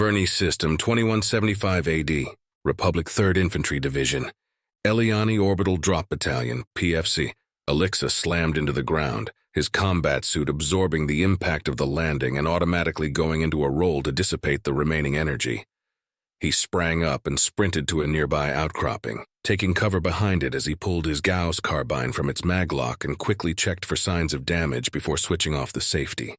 Verney System 2175 AD, Republic 3rd Infantry Division, Eliani Orbital Drop Battalion, PFC. Alexa slammed into the ground, his combat suit absorbing the impact of the landing and automatically going into a roll to dissipate the remaining energy. He sprang up and sprinted to a nearby outcropping, taking cover behind it as he pulled his Gauss carbine from its maglock and quickly checked for signs of damage before switching off the safety.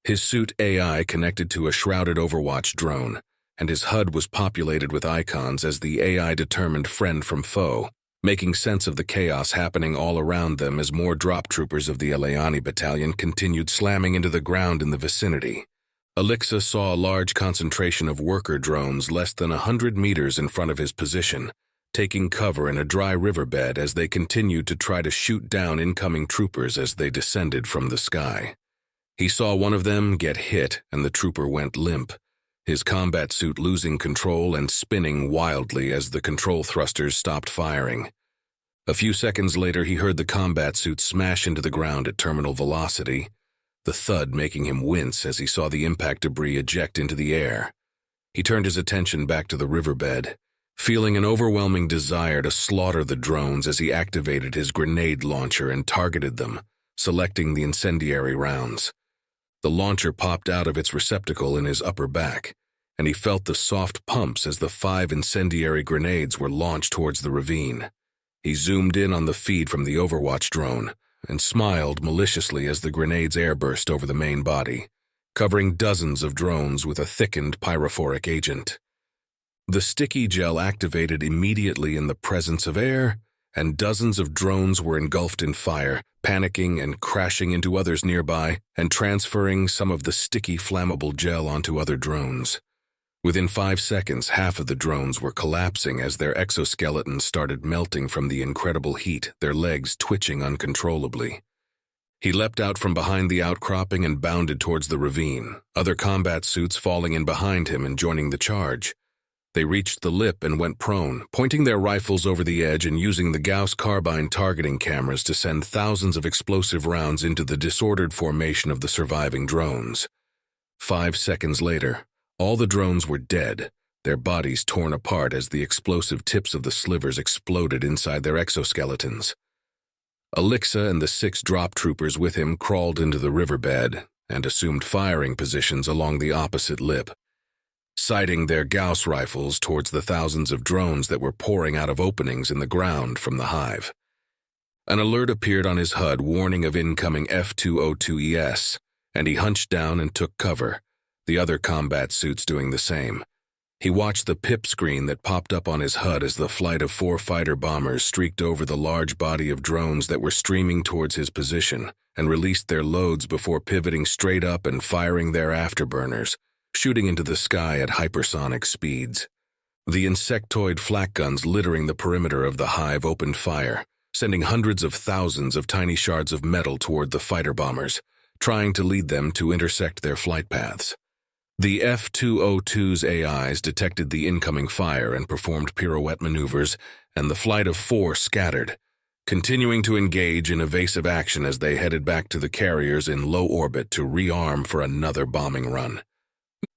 His suit AI connected to a shrouded Overwatch drone, and his HUD was populated with icons as the AI determined friend from foe, making sense of the chaos happening all around them as more drop troopers of the Eliani battalion continued slamming into the ground in the vicinity. Alexa saw a large concentration of worker drones less than 100 meters in front of his position, taking cover in a dry riverbed as they continued to try to shoot down incoming troopers as they descended from the sky. He saw one of them get hit and the trooper went limp, his combat suit losing control and spinning wildly as the control thrusters stopped firing. A few seconds later, he heard the combat suit smash into the ground at terminal velocity, the thud making him wince as he saw the impact debris eject into the air. He turned his attention back to the riverbed, feeling an overwhelming desire to slaughter the drones as he activated his grenade launcher and targeted them, selecting the incendiary rounds. The launcher popped out of its receptacle in his upper back, and he felt the soft pumps as the 5 incendiary grenades were launched towards the ravine. He zoomed in on the feed from the Overwatch drone and smiled maliciously as the grenades airburst over the main body, covering dozens of drones with a thickened pyrophoric agent. The sticky gel activated immediately in the presence of air, and dozens of drones were engulfed in fire, panicking and crashing into others nearby and transferring some of the sticky flammable gel onto other drones. Within 5 seconds, half of the drones were collapsing as their exoskeletons started melting from the incredible heat, their legs twitching uncontrollably. He leapt out from behind the outcropping and bounded towards the ravine, other combat suits falling in behind him and joining the charge. They reached the lip and went prone, pointing their rifles over the edge and using the Gauss carbine targeting cameras to send thousands of explosive rounds into the disordered formation of the surviving drones. 5 seconds later, all the drones were dead, their bodies torn apart as the explosive tips of the slivers exploded inside their exoskeletons. Alexa and the 6 drop troopers with him crawled into the riverbed and assumed firing positions along the opposite lip, sighting their Gauss rifles towards the thousands of drones that were pouring out of openings in the ground from the hive. An alert appeared on his HUD warning of incoming F-202ES, and he hunched down and took cover, the other combat suits doing the same. He watched the PIP screen that popped up on his HUD as the flight of 4 fighter bombers streaked over the large body of drones that were streaming towards his position and released their loads before pivoting straight up and firing their afterburners, shooting into the sky at hypersonic speeds. The insectoid flak guns littering the perimeter of the hive opened fire, sending hundreds of thousands of tiny shards of metal toward the fighter bombers, trying to lead them to intersect their flight paths. The F-202's AIs detected the incoming fire and performed pirouette maneuvers, and the flight of 4 scattered, continuing to engage in evasive action as they headed back to the carriers in low orbit to rearm for another bombing run.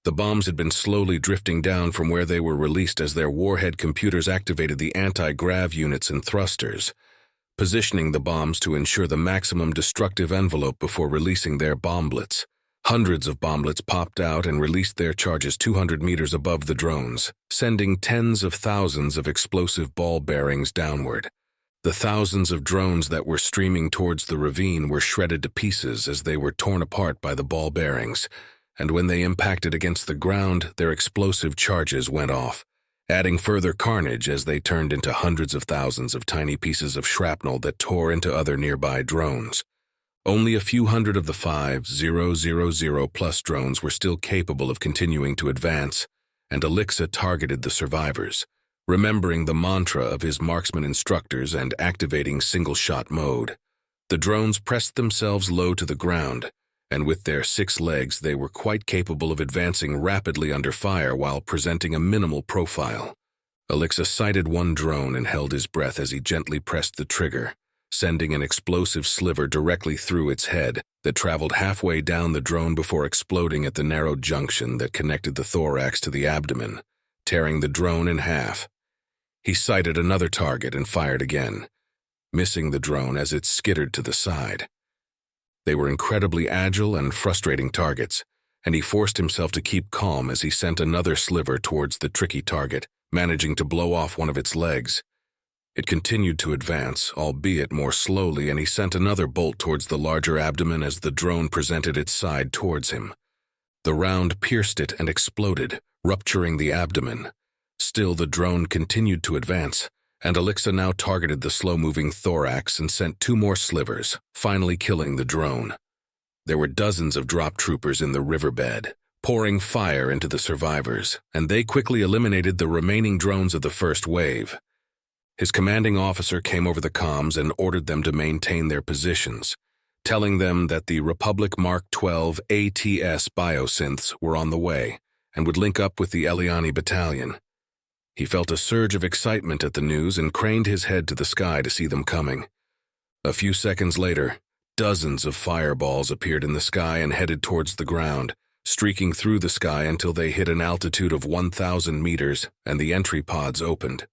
The bombs had been slowly drifting down from where they were released as their warhead computers activated the anti-grav units and thrusters, positioning the bombs to ensure the maximum destructive envelope before releasing their bomblets. Hundreds of bomblets popped out and released their charges 200 meters above the drones, sending tens of thousands of explosive ball bearings downward. The thousands of drones that were streaming towards the ravine were shredded to pieces as they were torn apart by the ball bearings, and when they impacted against the ground, their explosive charges went off, adding further carnage as they turned into hundreds of thousands of tiny pieces of shrapnel that tore into other nearby drones. Only a few hundred of the 5,000+ drones were still capable of continuing to advance, and Alexa targeted the survivors, remembering the mantra of his marksman instructors and activating single-shot mode. The drones pressed themselves low to the ground, and with their 6 legs they were quite capable of advancing rapidly under fire while presenting a minimal profile. Alexa sighted one drone and held his breath as he gently pressed the trigger, sending an explosive sliver directly through its head that traveled halfway down the drone before exploding at the narrow junction that connected the thorax to the abdomen, tearing the drone in half. He sighted another target and fired again, missing the drone as it skittered to the side. They were incredibly agile and frustrating targets, and he forced himself to keep calm as he sent another sliver towards the tricky target, managing to blow off one of its legs. It continued to advance, albeit more slowly, and he sent another bolt towards the larger abdomen as the drone presented its side towards him. The round pierced it and exploded, rupturing the abdomen. Still, the drone continued to advance, and Alexa now targeted the slow-moving thorax and sent 2 more slivers, finally killing the drone. There were dozens of drop troopers in the riverbed, pouring fire into the survivors, and they quickly eliminated the remaining drones of the first wave. His commanding officer came over the comms and ordered them to maintain their positions, telling them that the Republic Mark 12 ATS biosynths were on the way and would link up with the Eliani battalion. He felt a surge of excitement at the news and craned his head to the sky to see them coming. A few seconds later, dozens of fireballs appeared in the sky and headed towards the ground, streaking through the sky until they hit an altitude of 1,000 meters and the entry pods opened.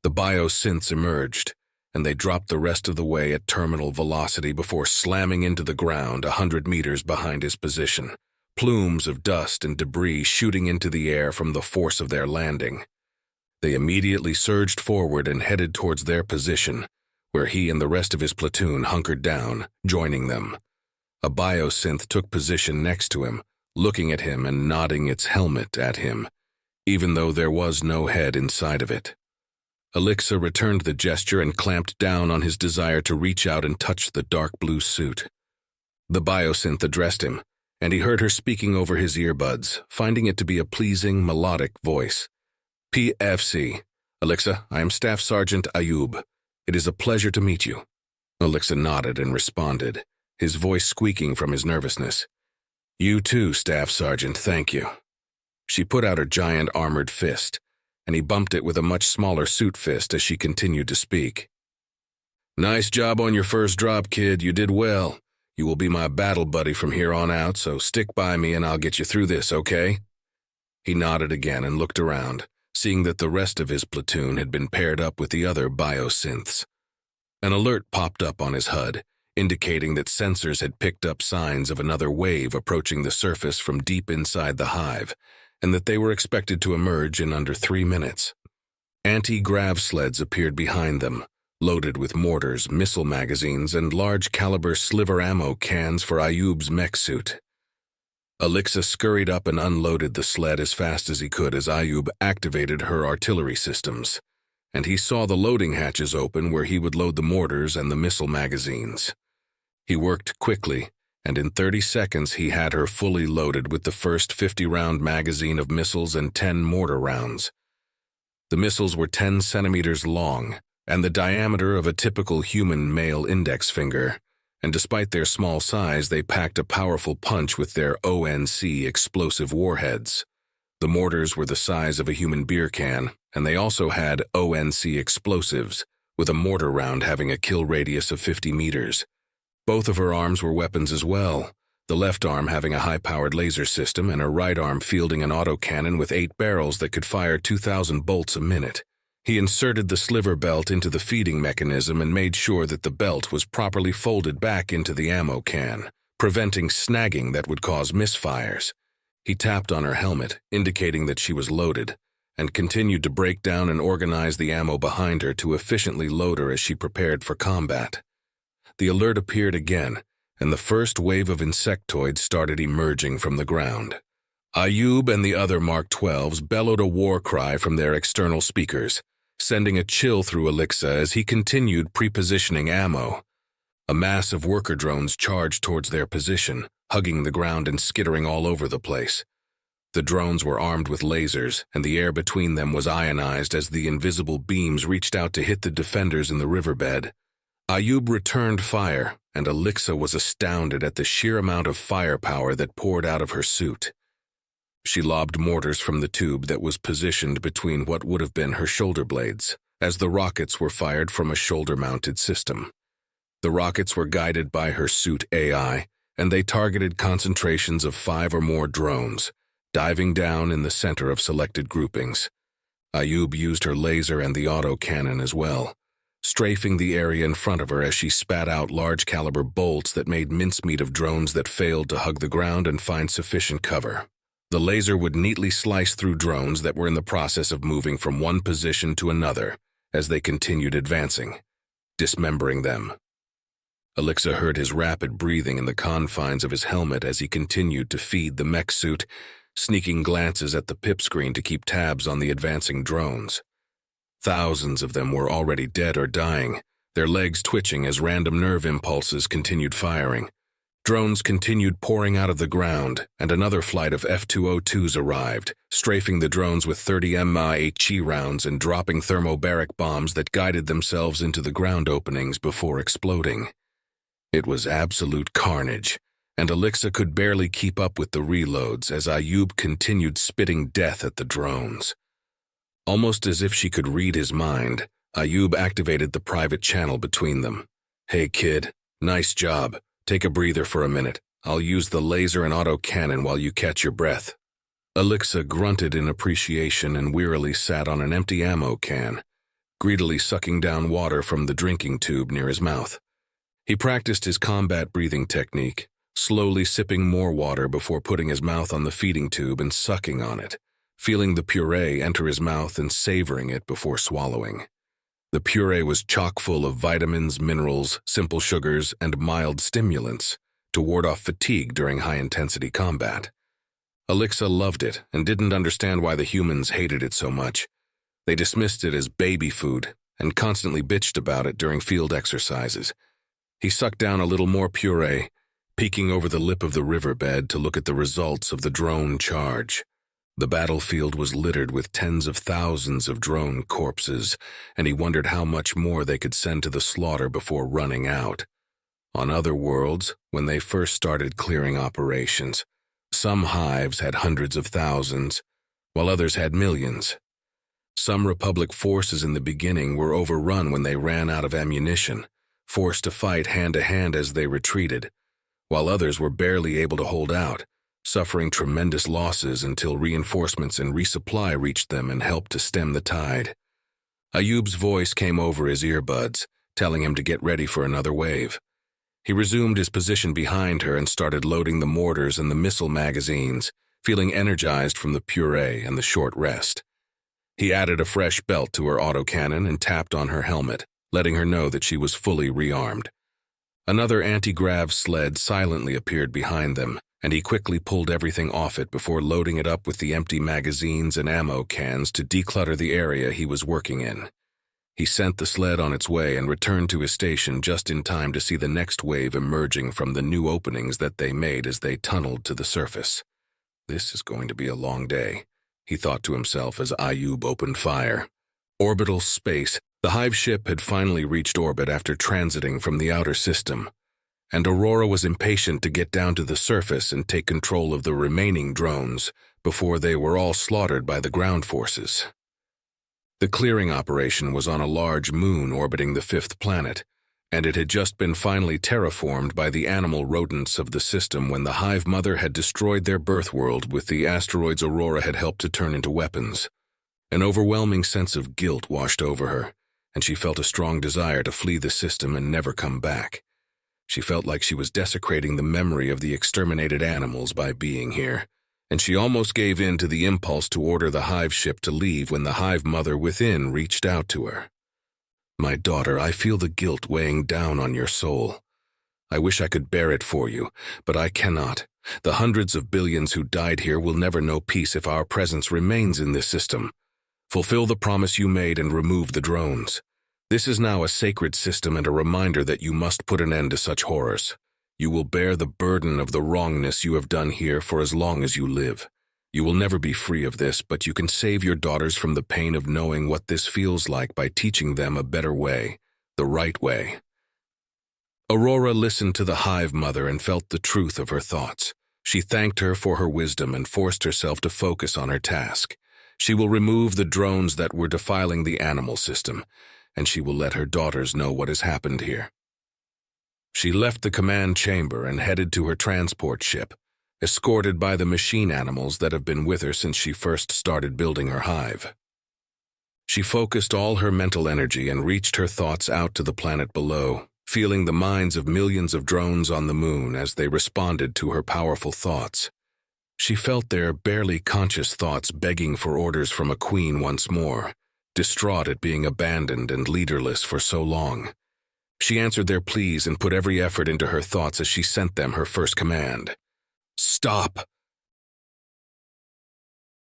The biosynths emerged, and they dropped the rest of the way at terminal velocity before slamming into the ground 100 meters behind his position, plumes of dust and debris shooting into the air from the force of their landing. They immediately surged forward and headed towards their position, where he and the rest of his platoon hunkered down, joining them. A biosynth took position next to him, looking at him and nodding its helmet at him, even though there was no head inside of it. Alexa returned the gesture and clamped down on his desire to reach out and touch the dark blue suit. The biosynth addressed him, and he heard her speaking over his earbuds, finding it to be a pleasing, melodic voice. PFC. Alexa, I am Staff Sergeant Ayub. It is a pleasure to meet you. Alexa nodded and responded, his voice squeaking from his nervousness. You too, Staff Sergeant, thank you. She put out her giant armored fist, and he bumped it with a much smaller suit fist as she continued to speak. Nice job on your first drop, kid. You did well. You will be my battle buddy from here on out, so stick by me and I'll get you through this, okay? He nodded again and looked around, seeing that the rest of his platoon had been paired up with the other biosynths. An alert popped up on his HUD, indicating that sensors had picked up signs of another wave approaching the surface from deep inside the hive, and that they were expected to emerge in under 3 minutes. Anti-grav sleds appeared behind them, loaded with mortars, missile magazines, and large-caliber sliver ammo cans for Ayub's mech suit. Alexa scurried up and unloaded the sled as fast as he could as Ayub activated her artillery systems, and he saw the loading hatches open where he would load the mortars and the missile magazines. He worked quickly, and in 30 seconds he had her fully loaded with the first 50-round magazine of missiles and 10 mortar rounds. The missiles were 10 centimeters long and the diameter of a typical human male index finger, and despite their small size, they packed a powerful punch with their ONC explosive warheads. The mortars were the size of a human beer can, and they also had ONC explosives, with a mortar round having a kill radius of 50 meters. Both of her arms were weapons as well, the left arm having a high-powered laser system and her right arm fielding an autocannon with 8 barrels that could fire 2,000 bolts a minute. He inserted the sliver belt into the feeding mechanism and made sure that the belt was properly folded back into the ammo can, preventing snagging that would cause misfires. He tapped on her helmet, indicating that she was loaded, and continued to break down and organize the ammo behind her to efficiently load her as she prepared for combat. The alert appeared again, and the first wave of insectoids started emerging from the ground. Ayub and the other Mark 12s bellowed a war cry from their external speakers, sending a chill through Alexa as he continued prepositioning ammo. A mass of worker drones charged towards their position, hugging the ground and skittering all over the place. The drones were armed with lasers, and the air between them was ionized as the invisible beams reached out to hit the defenders in the riverbed. Ayub returned fire, and Alexa was astounded at the sheer amount of firepower that poured out of her suit. She lobbed mortars from the tube that was positioned between what would have been her shoulder blades, as the rockets were fired from a shoulder-mounted system. The rockets were guided by her suit AI, and they targeted concentrations of 5 or more drones, diving down in the center of selected groupings. Ayub used her laser and the autocannon as well, strafing the area in front of her as she spat out large-caliber bolts that made mincemeat of drones that failed to hug the ground and find sufficient cover. The laser would neatly slice through drones that were in the process of moving from one position to another as they continued advancing, dismembering them. Alexa heard his rapid breathing in the confines of his helmet as he continued to feed the mech suit, sneaking glances at the pip screen to keep tabs on the advancing drones. Thousands of them were already dead or dying, their legs twitching as random nerve impulses continued firing. Drones continued pouring out of the ground, and another flight of F-202s arrived, strafing the drones with 30 HFY rounds and dropping thermobaric bombs that guided themselves into the ground openings before exploding. It was absolute carnage, and Alexa could barely keep up with the reloads as Ayub continued spitting death at the drones. Almost as if she could read his mind, Ayub activated the private channel between them. "Hey kid, nice job. Take a breather for a minute. I'll use the laser and autocannon while you catch your breath." Alexa grunted in appreciation and wearily sat on an empty ammo can, greedily sucking down water from the drinking tube near his mouth. He practiced his combat breathing technique, slowly sipping more water before putting his mouth on the feeding tube and sucking on it, feeling the puree enter his mouth and savoring it before swallowing. The puree was chock full of vitamins, minerals, simple sugars, and mild stimulants to ward off fatigue during high-intensity combat. Alexa loved it and didn't understand why the humans hated it so much. They dismissed it as baby food and constantly bitched about it during field exercises. He sucked down a little more puree, peeking over the lip of the riverbed to look at the results of the drone charge. The battlefield was littered with tens of thousands of drone corpses, and he wondered how much more they could send to the slaughter before running out. On other worlds, when they first started clearing operations, some hives had hundreds of thousands, while others had millions. Some Republic forces in the beginning were overrun when they ran out of ammunition, forced to fight hand-to-hand as they retreated, while others were barely able to hold out, suffering tremendous losses until reinforcements and resupply reached them and helped to stem the tide. Ayub's voice came over his earbuds, telling him to get ready for another wave. He resumed his position behind her and started loading the mortars and the missile magazines, feeling energized from the puree and the short rest. He added a fresh belt to her autocannon and tapped on her helmet, letting her know that she was fully rearmed. Another anti-grav sled silently appeared behind them, and he quickly pulled everything off it before loading it up with the empty magazines and ammo cans to declutter the area he was working in. He sent the sled on its way and returned to his station just in time to see the next wave emerging from the new openings that they made as they tunneled to the surface. "This is going to be a long day," he thought to himself as Ayub opened fire. Orbital space. The hive ship had finally reached orbit after transiting from the outer system, and Aurora was impatient to get down to the surface and take control of the remaining drones before they were all slaughtered by the ground forces. The clearing operation was on a large moon orbiting the 5th planet, and it had just been finally terraformed by the animal rodents of the system when the hive mother had destroyed their birth world with the asteroids Aurora had helped to turn into weapons. An overwhelming sense of guilt washed over her, and she felt a strong desire to flee the system and never come back. She felt like she was desecrating the memory of the exterminated animals by being here, and she almost gave in to the impulse to order the hive ship to leave when the hive mother within reached out to her. "My daughter, I feel the guilt weighing down on your soul. I wish I could bear it for you, but I cannot. The hundreds of billions who died here will never know peace if our presence remains in this system. Fulfill the promise you made and remove the drones. This is now a sacred system and a reminder that you must put an end to such horrors. You will bear the burden of the wrongness you have done here for as long as you live. You will never be free of this, but you can save your daughters from the pain of knowing what this feels like by teaching them a better way, the right way." Aurora listened to the hive mother and felt the truth of her thoughts. She thanked her for her wisdom and forced herself to focus on her task. She will remove the drones that were defiling the animal system, and she will let her daughters know what has happened here. She left the command chamber and headed to her transport ship, escorted by the machine animals that have been with her since she first started building her hive. She focused all her mental energy and reached her thoughts out to the planet below, feeling the minds of millions of drones on the moon as they responded to her powerful thoughts. She felt their barely conscious thoughts begging for orders from a queen once more, distraught at being abandoned and leaderless for so long. She answered their pleas and put every effort into her thoughts as she sent them her first command. "Stop!